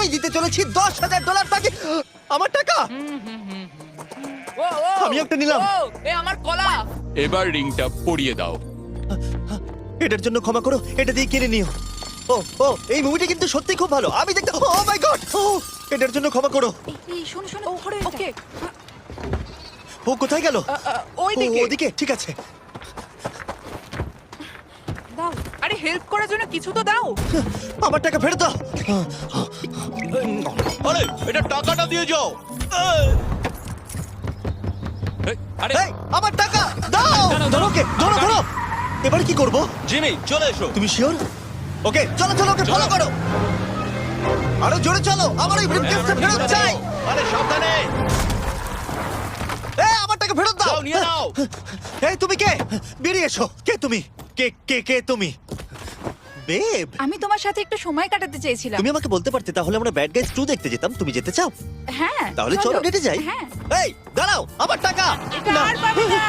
আমি দিতে চলেছি $10,000 তাকে। আমার টাকা ও, ও, আমি একটা নিলাম। ও, এ আমার কলা। এবার রিংটা পরিয়ে দাও। এটার জন্য ক্ষমা করো, এটা দিয়ে কিনে নিও। ও ও এই মুভিটা কিন্তু সত্যি খুব ভালো, আমি দেখতে। ও মাই গড, ও এটার জন্য ক্ষমা করো। এই শোনো শোনো ধরো এটা। ওকে, ও কোথায় গেল? ওই ও, দিকে। ওদিকে, ঠিক আছে। দাও। আরে হেল্প করার জন্য কিছু তো দাও। আমার টাকা ফেরত দাও। আরে এটা টাকাটা দিয়ে যাও। আরে এই, আমার টাকা দাও। দাঁড়াও, ধরো ওকে, ধরো ধরো। এবার কি করব? জিমি চলে এসো। তুমি শিওর? ওকে চলো চলো, ওকে ফলো করো। আরো জোরে চলো, আমার ওই ব্রিফকেসটা ফেরত চাই। আরে সাবধানে। এই আমার টাকা ফেরত দাও। যাও নিয়ে নাও। এই তুমি কে? বেরিয়ে এসো। কে তুমি? কে কে কে তুমি? বেব, আমি তোমার সাথে একটু সময় কাটাতে চেয়েছিলাম। তুমি আমাকে বলতে পারতে, তাহলে আমরা ব্যাড গাইজ 2 দেখতে যেতাম। তুমি যেতে চাও? হ্যাঁ তাহলে চলো ডেটে যাই। হ্যাঁ এই দাঁড়াও, আমার টাকা। এটা না। আর পাবে না।